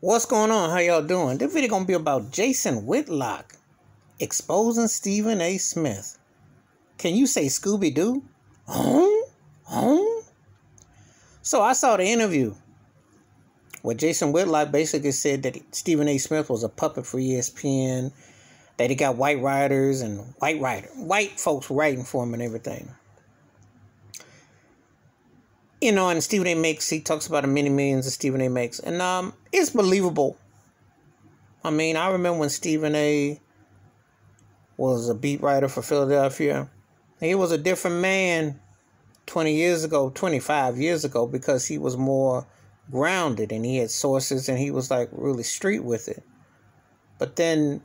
What's going on? How y'all doing? This video gonna be about Jason Whitlock exposing Stephen A. Smith. Can you say Scooby-Doo? Home? So I saw the interview where Jason Whitlock basically said that Stephen A. Smith was a puppet for ESPN, that he got white writers and white folks writing for him and everything. You know, and Stephen A. he talks about the many millions that Stephen A. makes. And it's believable. I mean, I remember when Stephen A. was a beat writer for Philadelphia. He was a different man 20 years ago, 25 years ago, because he was more grounded and he had sources and he was like really street with it. But then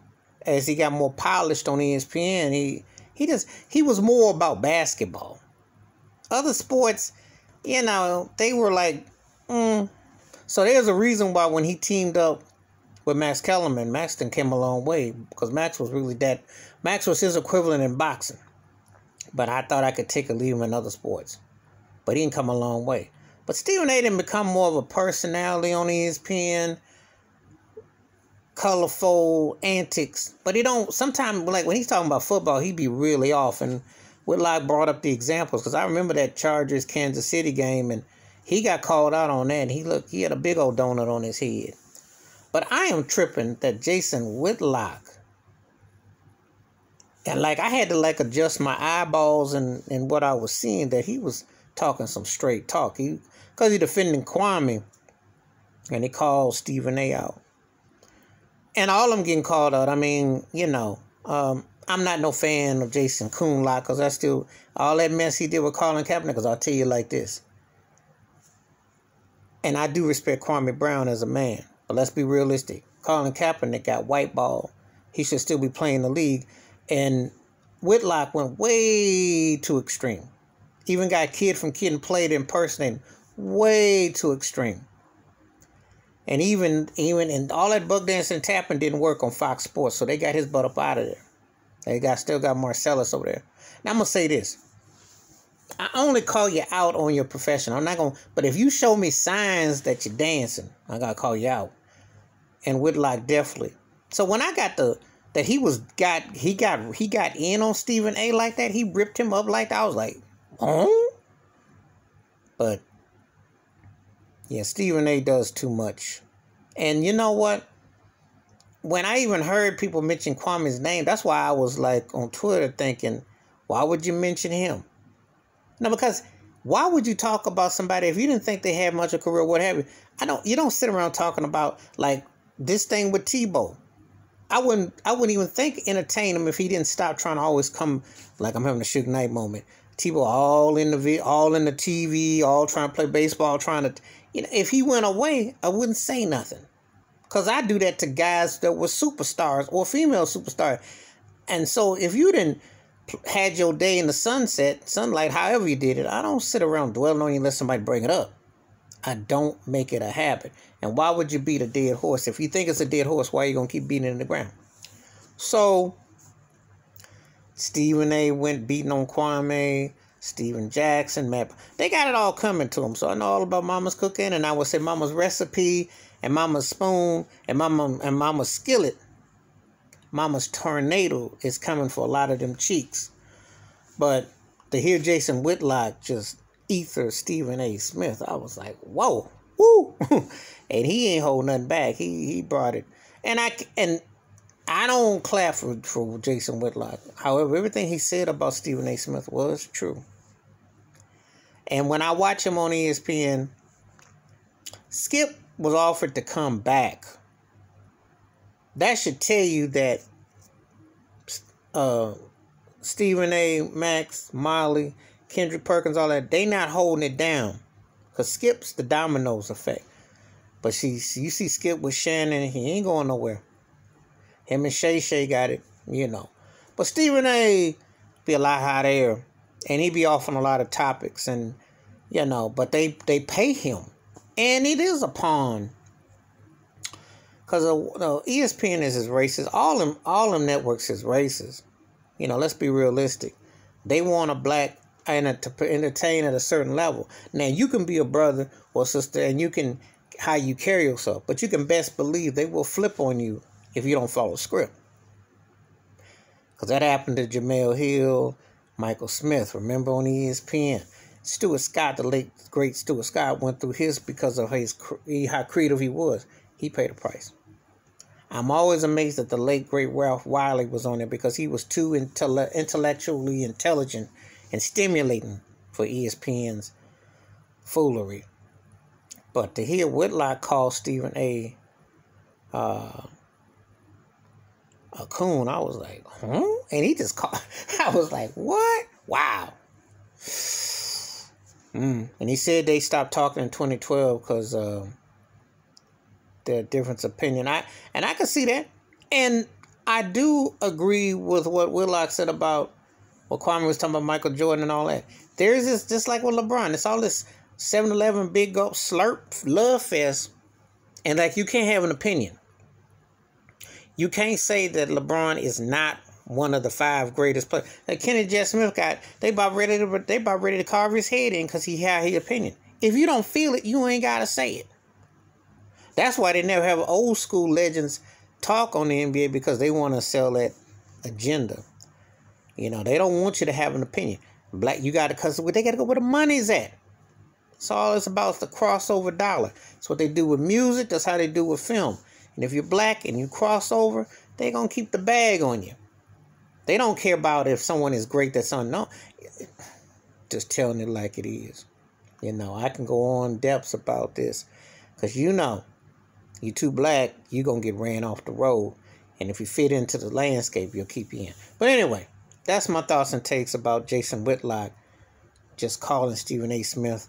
as he got more polished on ESPN, he was more about basketball. Other sports, you know, they were like, So there's a reason why when he teamed up with Max Kellerman, Max then came a long way, because Max was his equivalent in boxing. But I thought I could take or leave him in other sports. But he didn't come a long way. But Stephen A. didn't become more of a personality on ESPN, colorful antics. But he don't, sometimes, like when he's talking about football, he be really off. And Whitlock brought up the examples, because I remember that Chargers-Kansas City game, and he got called out on that, and he had a big old donut on his head. But I am tripping that Jason Whitlock, and like I had to like adjust my eyeballs and what I was seeing, that he was talking some straight talk. Because he defending Kwame, and he called Stephen A. out. And all of them getting called out. I mean, you know, I'm not no fan of Jason Coonlock, because I still, all that mess he did with Colin Kaepernick, because I'll tell you like this. And I do respect Kwame Brown as a man, but let's be realistic. Colin Kaepernick got white ball. He should still be playing the league. And Whitlock went way too extreme. Even got Kid from Kid and Played impersonating. Way too extreme. And even and all that bug dancing and tapping didn't work on Fox Sports, so they got his butt up out of there. They still got Marcellus over there. Now I'm gonna say this. I only call you out on your profession. I'm not gonna, but if you show me signs that you're dancing, I gotta call you out. And Whitlock definitely. So when I got that he got in on Stephen A. like that, he ripped him up like that, I was like, oh? But yeah, Stephen A. does too much. And you know what? When I even heard people mention Kwame's name, that's why I was like on Twitter thinking, why would you mention him? No, because why would you talk about somebody if you didn't think they had much of a career, what have you? You don't sit around talking about like this thing with Tebow. I wouldn't even entertain him if he didn't stop trying to always come like I'm having a Suge Knight moment. Tebow all in the TV, all trying to play baseball, if he went away, I wouldn't say nothing. Because I do that to guys that were superstars or female superstars. And so if you didn't had your day in the sunlight, however you did it, I don't sit around dwelling on you unless somebody bring it up. I don't make it a habit. And why would you beat a dead horse? If you think it's a dead horse, why are you going to keep beating it in the ground? So Stephen A. went beating on Kwame, Steven Jackson, Matt. They got it all coming to them. So I know all about Mama's cooking, and I would say Mama's recipe and Mama's spoon and Mama's skillet. Mama's tornado is coming for a lot of them cheeks. But to hear Jason Whitlock just ether Stephen A. Smith, I was like, whoa, woo. And he ain't hold nothing back. He brought it. And I don't clap for Jason Whitlock. However, everything he said about Stephen A. Smith was true. And when I watch him on ESPN, Skip was offered to come back. That should tell you that Stephen A., Max, Molly, Kendrick Perkins, all that, they not holding it down. Because Skip's the dominoes effect. But you see Skip with Shannon, he ain't going nowhere. Him and Shay got it, you know. But Stephen A. be a lot hot air. And he be off on a lot of topics. And, you know, but they pay him. And it is a pawn. Because ESPN is racist. All them networks is racist. You know, let's be realistic. They want a black to entertain at a certain level. Now, you can be a brother or sister, and you can how you carry yourself. But you can best believe they will flip on you if you don't follow script. Because that happened to Jamel Hill, Michael Smith. Remember on ESPN? Stuart Scott, the late great Stuart Scott, went through his because of how creative he was. He paid a price. I'm always amazed that the late great Ralph Wiley was on there because he was too intellectually intelligent and stimulating for ESPN's foolery. But to hear Whitlock call Stephen A. A coon, I was like, huh? And he just called. I was like, what? Wow. And he said they stopped talking in 2012 because their difference of opinion. I can see that. And I do agree with what Whitlock said about what Kwame was talking about Michael Jordan and all that. There's this, just like with LeBron, it's all this 7-Eleven big gulp slurp love fest. And like, you can't have an opinion. You can't say that LeBron is not one of the 5 greatest players. Like Kenny J. Smith they about ready to carve his head in because he had his opinion. If you don't feel it, you ain't gotta say it. That's why they never have old school legends talk on the NBA, because they want to sell that agenda. You know, they don't want you to have an opinion. Black, you got to, because they got to go where the money's at. That's all it's about, is the crossover dollar. That's what they do with music. That's how they do with film. And if you're black and you cross over, they're going to keep the bag on you. They don't care about if someone is great that's unknown. Just telling it like it is. You know, I can go on depths about this. Because you know, you too black, you're going to get ran off the road. And if you fit into the landscape, you'll keep you in. But anyway, that's my thoughts and takes about Jason Whitlock just calling Stephen A. Smith,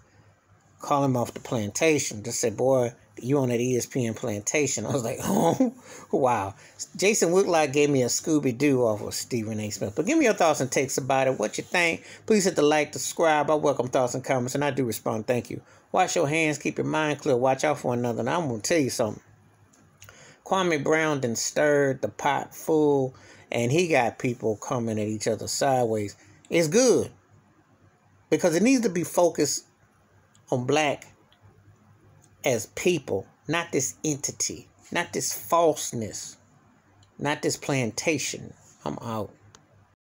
calling him off the plantation. Just said, boy, you on that ESPN plantation. I was like, oh, wow. Jason Whitlock gave me a Scooby-Doo off of Stephen A. Smith. But give me your thoughts and takes about it. What you think? Please hit the like, subscribe. I welcome thoughts and comments, and I do respond. Thank you. Wash your hands. Keep your mind clear. Watch out for one another. And I'm going to tell you something. Kwame Brown done stirred the pot full, and he got people coming at each other sideways. It's good, because it needs to be focused on black as people, not this entity, not this falseness, not this plantation. I'm out.